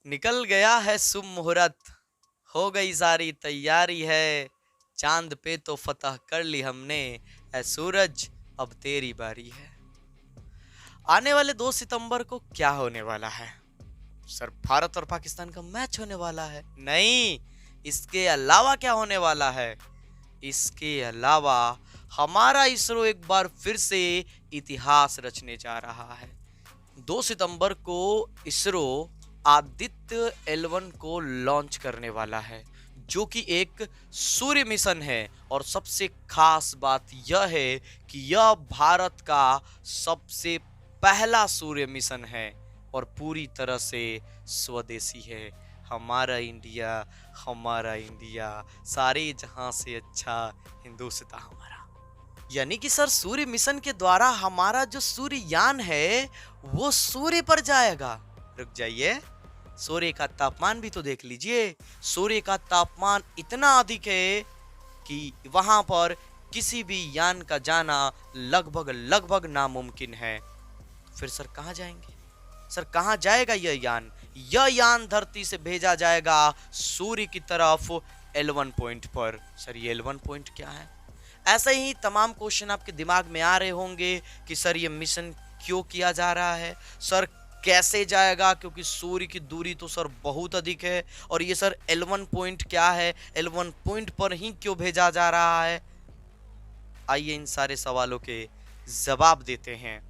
निकल गया है शुभ मुहूर्त, हो गई सारी तैयारी है। चांद पे तो फतह कर ली हमने, ऐ सूरज अब तेरी बारी है। आने वाले 2 सितंबर को क्या होने वाला है? सर, भारत और पाकिस्तान का मैच होने वाला है। नहीं, इसके अलावा क्या होने वाला है? इसके अलावा हमारा इसरो एक बार फिर से इतिहास रचने जा रहा है। 2 सितंबर को इसरो आदित्य L1 को लॉन्च करने वाला है, जो कि एक सूर्य मिशन है। और सबसे खास बात यह है कि यह भारत का सबसे पहला सूर्य मिशन है और पूरी तरह से स्वदेशी है। हमारा इंडिया सारे जहां से अच्छा हिंदुस्तान हमारा। यानी कि सर, सूर्य मिशन के द्वारा हमारा जो सूर्ययान है वो सूर्य पर जाएगा। रुक जाइए, सूर्य का तापमान भी तो देख लीजिए। सूर्य का तापमान इतना अधिक है कि वहां पर किसी भी यान का जाना लगभग लगभग नामुमकिन है। फिर सर कहां जाएंगे? सर कहां जाएगा यह यान? यह यान धरती से भेजा जाएगा सूर्य की तरफ L1 पॉइंट पर। सर, ये L1 पॉइंट क्या है? ऐसे ही तमाम क्वेश्चन आपके दिमाग में आ रहे होंगे कि सर ये मिशन क्यों किया जा रहा है, सर कैसे जाएगा, क्योंकि सूर्य की दूरी तो सर बहुत अधिक है। और ये सर L1 पॉइंट क्या है, L1 पॉइंट पर ही क्यों भेजा जा रहा है? आइए इन सारे सवालों के जवाब देते हैं।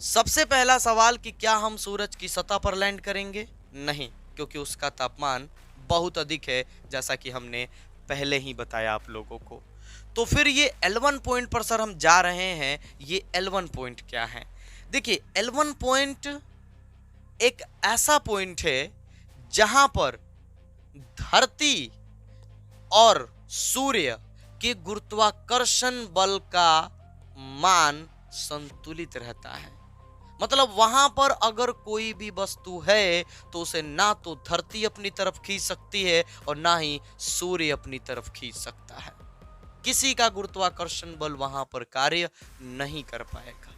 सबसे पहला सवाल कि क्या हम सूरज की सतह पर लैंड करेंगे? नहीं, क्योंकि उसका तापमान बहुत अधिक है, जैसा कि हमने पहले ही बताया आप लोगों को। तो फिर ये L1 पॉइंट पर सर हम जा रहे हैं। ये L1 पॉइंट क्या है? देखिए, L1 पॉइंट एक ऐसा पॉइंट है जहां पर धरती और सूर्य के गुरुत्वाकर्षण बल का मान संतुलित रहता है। मतलब वहां पर अगर कोई भी वस्तु है तो उसे ना तो धरती अपनी तरफ खींच सकती है और ना ही सूर्य अपनी तरफ खींच सकता है। किसी का गुरुत्वाकर्षण बल वहां पर कार्य नहीं कर पाएगा।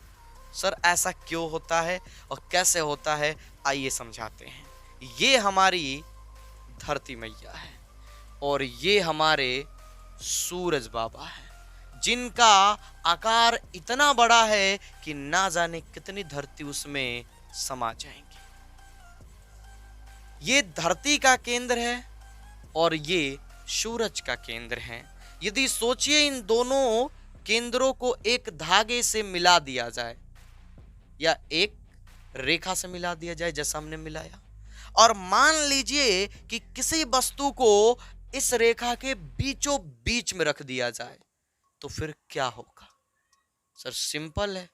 सर, ऐसा क्यों होता है और कैसे होता है, आइए समझाते हैं। ये हमारी धरती मैया है और ये हमारे सूरज बाबा है, जिनका आकार इतना बड़ा है कि ना जाने कितनी धरती उसमें समा जाएंगी। ये धरती का केंद्र है और ये सूरज का केंद्र है। यदि सोचिए इन दोनों केंद्रों को एक धागे से मिला दिया जाए या एक रेखा से मिला दिया जाए, जैसा हमने मिलाया, और मान लीजिए कि किसी वस्तु को इस रेखा के बीचों बीच में रख दिया जाए, तो फिर क्या होगा? सर सिंपल है।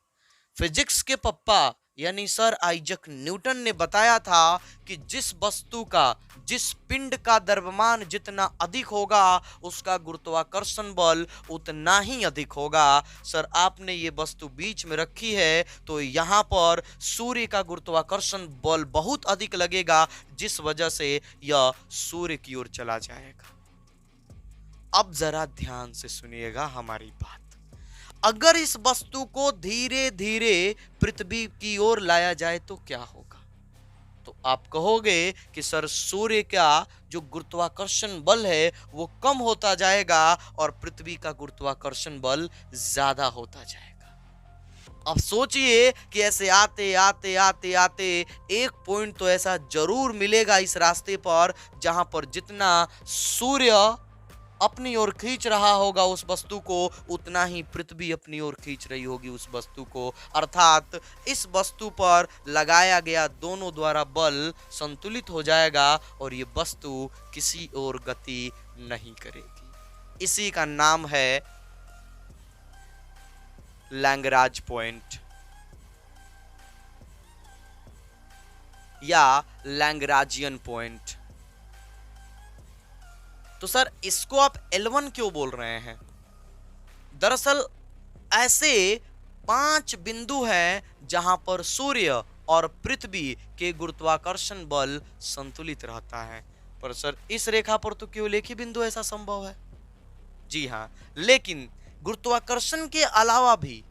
फिजिक्स के पप्पा यानी सर आइजक न्यूटन ने बताया था कि जिस वस्तु का, जिस पिंड का द्रव्यमान जितना अधिक होगा उसका गुरुत्वाकर्षण बल उतना ही अधिक होगा। सर, आपने ये वस्तु बीच में रखी है तो यहाँ पर सूर्य का गुरुत्वाकर्षण बल बहुत अधिक लगेगा, जिस वजह से यह सूर्य की ओर चला जाएगा। अब जरा ध्यान से सुनिएगा हमारी बात। अगर इस वस्तु को धीरे धीरे पृथ्वी की ओर लाया जाए तो क्या होगा? तो आप कहोगे कि सर सूर्य का जो गुरुत्वाकर्षण बल है वो कम होता जाएगा और पृथ्वी का गुरुत्वाकर्षण बल ज्यादा होता जाएगा। अब सोचिए कि ऐसे आते आते आते आते एक पॉइंट तो ऐसा जरूर मिलेगा इस रास्ते पर जहां पर जितना सूर्य अपनी ओर खींच रहा होगा उस वस्तु को, उतना ही पृथ्वी अपनी ओर खींच रही होगी उस वस्तु को। अर्थात इस वस्तु पर लगाया गया दोनों द्वारा बल संतुलित हो जाएगा और ये वस्तु किसी और गति नहीं करेगी। इसी का नाम है लैग्रांज पॉइंट या लैग्रांजियन पॉइंट। तो सर इसको आप L1 क्यों बोल रहे हैं? दरअसल ऐसे 5 बिंदु हैं जहां पर सूर्य और पृथ्वी के गुरुत्वाकर्षण बल संतुलित रहता है। पर सर इस रेखा पर तो केवल एक ही बिंदु ऐसा संभव है। जी हां, लेकिन गुरुत्वाकर्षण के अलावा भी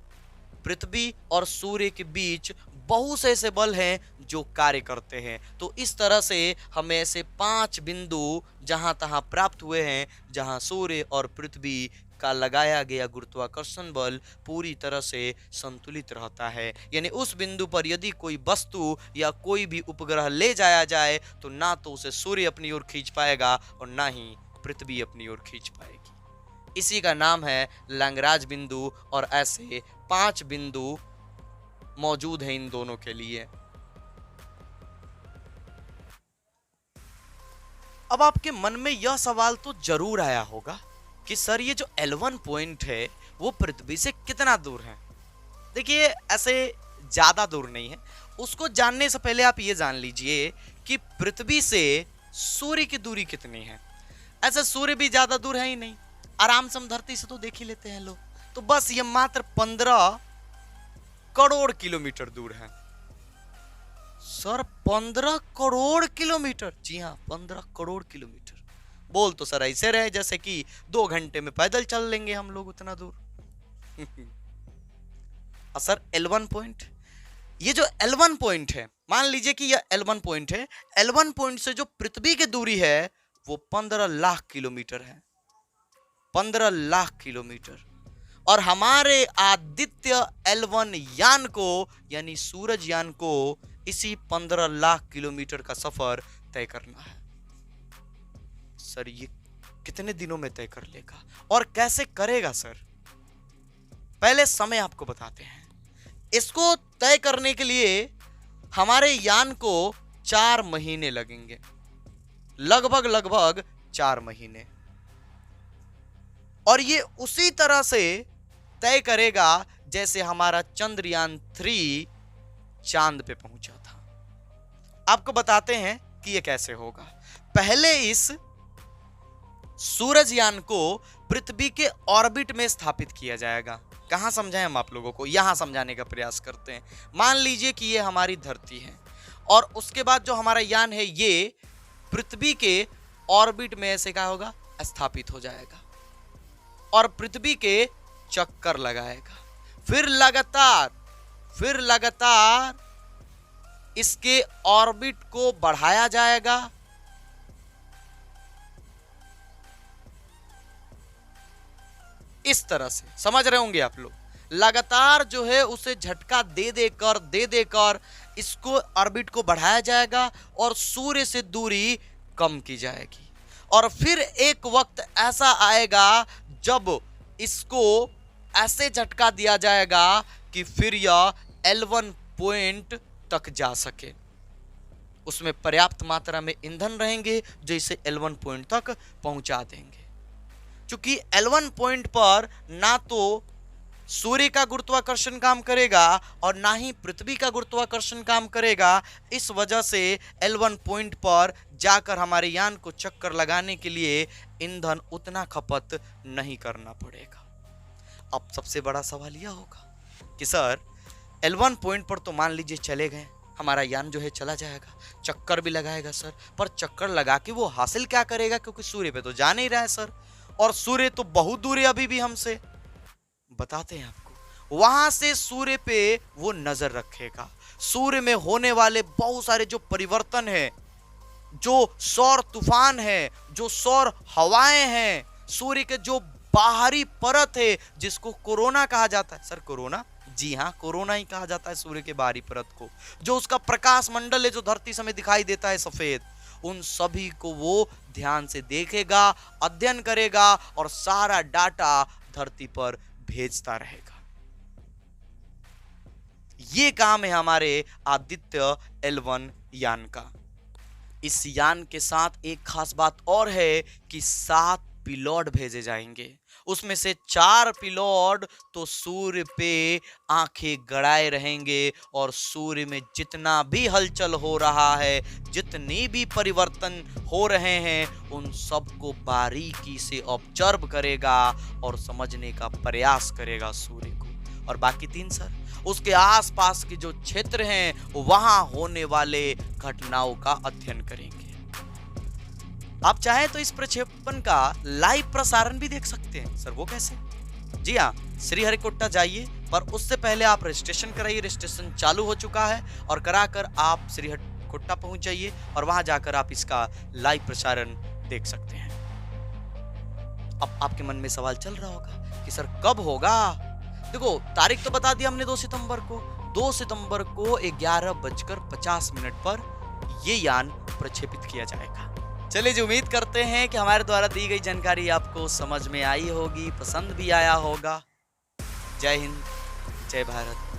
पृथ्वी और सूर्य के बीच बहुत से ऐसे बल हैं जो कार्य करते हैं। तो इस तरह से हमें ऐसे 5 बिंदु जहां तहां प्राप्त हुए हैं जहां सूर्य और पृथ्वी का लगाया गया गुरुत्वाकर्षण बल पूरी तरह से संतुलित रहता है। यानी उस बिंदु पर यदि कोई वस्तु या कोई भी उपग्रह ले जाया जाए तो ना तो उसे सूर्य अपनी ओर खींच पाएगा और ना ही पृथ्वी अपनी ओर खींच पाएगी। इसी का नाम है लैग्रांज बिंदु और ऐसे 5 बिंदु मौजूद हैं इन दोनों के लिए। अब आपके मन में यह सवाल तो जरूर आया होगा कि सर ये जो L1 पॉइंट है वो पृथ्वी से कितना दूर है। देखिए ऐसे ज्यादा दूर नहीं है। उसको जानने से पहले आप ये जान लीजिए कि पृथ्वी से सूर्य की दूरी कितनी है। ऐसे सूर्य भी ज्यादा दूर है ही नहीं, आराम से हम धरती से तो देख ही लेते हैं लोग। तो बस ये मात्र 15 करोड़ किलोमीटर दूर है। Sir 15 crore kilometre? जी हाँ 15 करोड़ किलोमीटर। बोल तो सर ऐसे रहे जैसे कि 2 घंटे में पैदल चल लेंगे हम लोग उतना दूर। सर L1 पॉइंट, ये जो L1 पॉइंट है, मान लीजिए कि यह L1 पॉइंट है। L1 पॉइंट से जो पृथ्वी की दूरी है वो 15 लाख किलोमीटर है। 15 लाख किलोमीटर। और हमारे आदित्य L1 यान को यानी सूरज यान को इसी 15 लाख किलोमीटर का सफर तय करना है। सर ये कितने दिनों में तय कर लेगा और कैसे करेगा सर? पहले समय आपको बताते हैं। इसको तय करने के लिए हमारे यान को 4 महीने लगेंगे, लगभग 4 महीने। और ये उसी तरह से तय करेगा जैसे हमारा चंद्रयान 3 चांद पे पहुंचा था। आपको बताते हैं कि ये कैसे होगा। पहले इस सूरजयान को पृथ्वी के ऑर्बिट में स्थापित किया जाएगा। कहां समझाएं हम आप लोगों को, यहां समझाने का प्रयास करते हैं। मान लीजिए कि ये हमारी धरती है और उसके बाद जो हमारा यान है ये पृथ्वी के ऑर्बिट में ऐसे क्या होगा, स्थापित हो जाएगा और पृथ्वी के चक्कर लगाएगा। फिर लगातार इसके ऑर्बिट को बढ़ाया जाएगा। इस तरह से समझ रहे होंगे आप लोग। लगातार जो है उसे झटका दे देकर इसको ऑर्बिट को बढ़ाया जाएगा और सूर्य से दूरी कम की जाएगी। और फिर एक वक्त ऐसा आएगा जब इसको ऐसे झटका दिया जाएगा कि फिर यह L1 पॉइंट तक जा सके। उसमें पर्याप्त मात्रा में ईंधन रहेंगे जो इसे L1 पॉइंट तक पहुंचा देंगे। क्योंकि L1 पॉइंट पर ना तो सूर्य का गुरुत्वाकर्षण काम करेगा और ना ही पृथ्वी का गुरुत्वाकर्षण काम करेगा। इस वजह से L1 पॉइंट पर जाकर हमारे यान को चक्कर लगाने के लिए ईंधन उतना खपत नहीं करना पड़ेगा। अब सबसे बड़ा सवाल यह होगा कि सर L1 पॉइंट पर तो मान लीजिए चले गए, हमारा यान जो है चला जाएगा, चक्कर भी लगाएगा सर, पर चक्कर लगा के वो हासिल क्या करेगा? क्योंकि सूर्य पे तो जा नहीं रहा है सर, और सूर्य तो बहुत दूर है अभी भी हमसे। बताते हैं आपको, वहां से सूर्य पे वो नजर रखेगा। सूर्य में होने वाले बहुत सारे जो परिवर्तन है, जो सौर तूफान है, जो सौर हवाएं हैं, सूर्य के जो बाहरी परत है जिसको कोरोना कहा जाता है। Sir corona? जी हाँ कोरोना ही कहा जाता है सूर्य के बाहरी परत को। जो उसका प्रकाश मंडल है जो धरती से हमें दिखाई देता है सफेद, उन सभी को वो ध्यान से देखेगा, अध्ययन करेगा और सारा डाटा धरती पर भेजता रहेगा। ये काम है हमारे आदित्य L1 यान का। इस यान के साथ एक खास बात और है कि 7 पिलोट भेजे जाएंगे। उसमें से 4 पिलोट तो सूर्य पे आंखें गड़ाए रहेंगे और सूर्य में जितना भी हलचल हो रहा है, जितनी भी परिवर्तन हो रहे हैं, उन सबको बारीकी से ऑब्जर्व करेगा और समझने का प्रयास करेगा सूर्य को। और बाकी 3 सर उसके आसपास के जो क्षेत्र हैं वहां होने वाले घटनाओं का अध्ययन करेंगे। आप चाहें तो इस प्रक्षेपण का लाइव प्रसारण भी देख सकते हैं। सर वो कैसे? जी हाँ, श्रीहरिकोटा जाइए, पर उससे पहले आप रजिस्ट्रेशन कराइए। रजिस्ट्रेशन चालू हो चुका है और कराकर आप श्रीहरिकोटा पहुंच जाइए और वहां जाकर आप इसका लाइव प्रसारण देख सकते हैं। अब आपके मन में सवाल चल रहा होगा कि सर कब होगा? देखो तारीख तो बता दिया हमने 2 सितंबर को। 2 सितंबर को 11:50 पर ये यान प्रक्षेपित किया जाएगा। चलिए जी, उम्मीद करते हैं कि हमारे द्वारा दी गई जानकारी आपको समझ में आई होगी, पसंद भी आया होगा। जय हिंद, जय भारत।